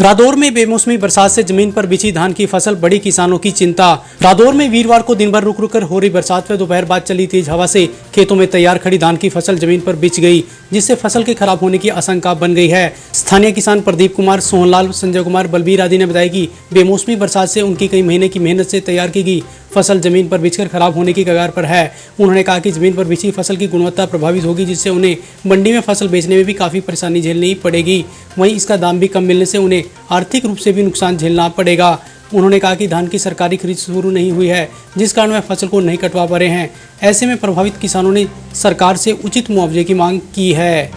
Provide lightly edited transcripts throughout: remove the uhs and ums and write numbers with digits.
रादौर में बेमौसमी बरसात से जमीन पर बिछी धान की फसल, बड़ी किसानों की चिंता। रादौर में वीरवार को दिन भर रुक रुक कर हो रही बरसात व दोपहर बाद चली तेज हवा से खेतों में तैयार खड़ी धान की फसल जमीन पर बिछ गई, जिससे फसल के खराब होने की आशंका बन गई है। स्थानीय किसान प्रदीप कुमार, सोहनलाल, संजय कुमार, बलबीर आदि ने बताया कि बेमौसमी बरसात से उनकी कई महीने की मेहनत से तैयार की गई फसल जमीन पर बिछकर खराब होने की कगार पर है। उन्होंने कहा कि जमीन पर बिछी फसल की गुणवत्ता प्रभावित होगी, जिससे उन्हें मंडी में फसल बेचने में भी काफ़ी परेशानी झेलनी पड़ेगी। वहीं इसका दाम भी कम मिलने से उन्हें आर्थिक रूप से भी नुकसान झेलना पड़ेगा। उन्होंने कहा कि धान की सरकारी खरीद शुरू नहीं हुई है, जिस कारण वह फसल को नहीं कटवा पा रहे हैं। ऐसे में प्रभावित किसानों ने सरकार से उचित मुआवजे की मांग की है।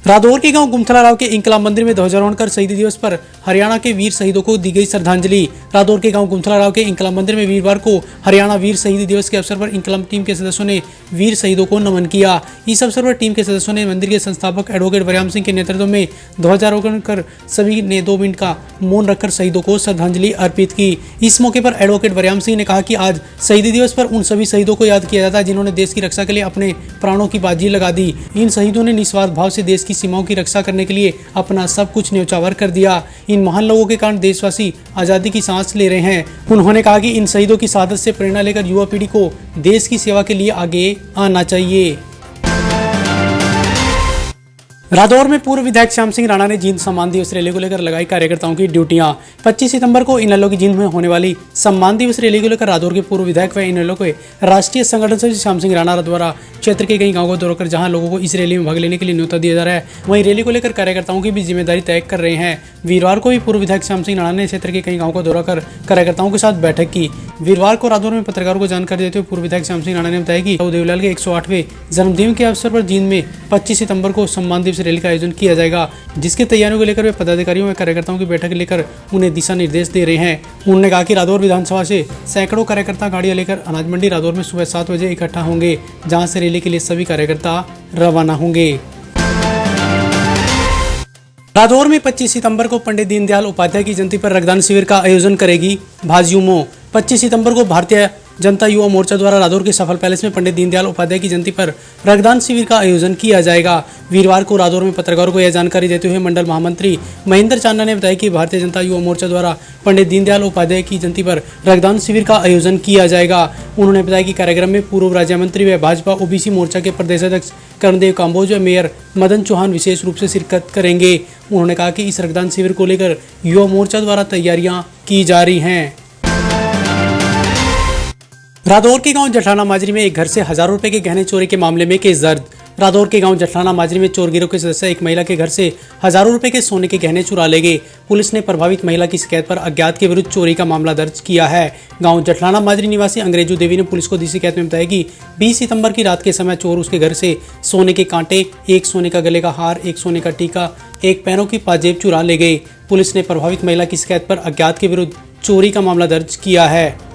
रादौर के गांव गुमथला राव के इंकलाब मंदिर में ध्वजारोहण कर शहीदी दिवस पर हरियाणा के वीर शहीदों को दी गई श्रद्धांजलि। रादौर के गांव गुमथला राव के इंकलाब मंदिर में वीरवार को हरियाणा वीर शहीदी दिवस के अवसर पर इंकलाब टीम के सदस्यों ने वीर शहीदों को नमन किया। इस अवसर पर टीम के सदस्यों ने मंदिर के संस्थापक एडवोकेट वरियाम सिंह के नेतृत्व में ध्वजारोहण कर सभी ने 2 मिनट का मौन रखकर शहीदों को श्रद्धांजलि अर्पित की। इस मौके पर एडवोकेट वरियाम सिंह ने कहा कि आज शहीदी दिवस पर उन सभी शहीदों को याद किया जाता है जिन्होंने देश की रक्षा के लिए अपने प्राणों की बाजी लगा दी। इन शहीदों ने निस्वार्थ भाव से देश की सीमाओं की रक्षा करने के लिए अपना सब कुछ न्यौछावर कर दिया। इन महान लोगों के कारण देशवासी आजादी की सांस ले रहे हैं। उन्होंने कहा कि इन शहीदों की शहादत से प्रेरणा लेकर युवा पीढ़ी को देश की सेवा के लिए आगे आना चाहिए। रादौर में पूर्व विधायक श्याम सिंह राणा ने जींद सम्मान दिवस रैली को लेकर लगाई कार्यकर्ताओं की ड्यूटियां। 25 सितंबर को इनेलो की जींद में होने वाली सम्मान दिवस रैली को लेकर रादौर के पूर्व विधायक व इनेलो के राष्ट्रीय संगठन सचिव श्याम सिंह राणा द्वारा क्षेत्र के कई गांवों को दौरा कर जहां लोगों को इस रैली में भाग लेने के लिए न्योता दिया जा रहा है, वहीं रैली को लेकर कार्यकर्ताओं की भी जिम्मेदारी तय कर रहे हैं। वीरवार को भी पूर्व विधायक श्याम सिंह राणा ने क्षेत्र के कई गांवों को दौरा कर कार्यकर्ताओं के साथ बैठक की। वीरवार को रादौर में पत्रकारों को जानकारी देते हुए पूर्व विधायक श्याम सिंह राणा ने बताया कि देवीलाल के 108वें जन्मदिन के अवसर पर जींद में 25 सितंबर को सम्मान दिवस रैली का आयोजन किया जाएगा, जिसकी तैयारियों को लेकर वे पदाधिकारियों व कार्यकर्ताओं की बैठक लेकर उन्हें दिशा निर्देश दे रहे हैं। उन्होंने कहा कि रादौर विधानसभा से सैकड़ों कार्यकर्ता गाड़ियां लेकर अनाज मंडी रादौर में सुबह 7 बजे इकट्ठा होंगे, जहां से रैली के लिए सभी कार्यकर्ता रवाना होंगे। रादौर में 25 सितंबर को पंडित दीनदयाल उपाध्याय की जयंती पर रक्तदान शिविर का आयोजन करेगी भाजयुमो। 25 सितंबर को भारतीय जनता युवा मोर्चा द्वारा रादौर के सफल पैलेस में पंडित दीनदयाल उपाध्याय की जयंती पर रक्तदान शिविर का आयोजन किया जाएगा। वीरवार को रादौर में पत्रकारों को यह जानकारी देते हुए मंडल महामंत्री महेंद्र चांदा ने बताया कि भारतीय जनता युवा मोर्चा द्वारा पंडित दीनदयाल उपाध्याय की जयंती पर रक्तदान शिविर का आयोजन किया जाएगा। उन्होंने बताया कि कार्यक्रम में पूर्व राज्य मंत्री व भाजपा ओबीसी मोर्चा के प्रदेश अध्यक्ष कर्णदेव काम्बोज व मेयर मदन चौहान विशेष रूप से शिरकत करेंगे। उन्होंने कहा कि इस रक्तदान शिविर को लेकर युवा मोर्चा द्वारा तैयारियां की जा रही हैं। रादौर के गांव जठलाना माजरी में एक घर से हजारों रुपए के गहने चोरी के मामले में केस दर्ज। रादौर के गांव जठलाना माजरी में चोर गिरोह के सदस्य एक महिला के घर से हजारों रुपए के सोने के गहने चुरा ले गए। पुलिस ने प्रभावित महिला की शिकायत पर अज्ञात के विरुद्ध चोरी का मामला दर्ज किया है। गांव जठलाना माजरी निवासी अंग्रेजू देवी ने पुलिस को दी शिकायत में बताया कि 20 सितंबर की रात के समय चोर उसके घर से सोने के कांटे, एक सोने का गले का हार, एक सोने का टीका, एक पैरों की पाजेब चुरा ले गए। पुलिस ने प्रभावित महिला की शिकायत पर अज्ञात के विरुद्ध चोरी का मामला दर्ज किया है।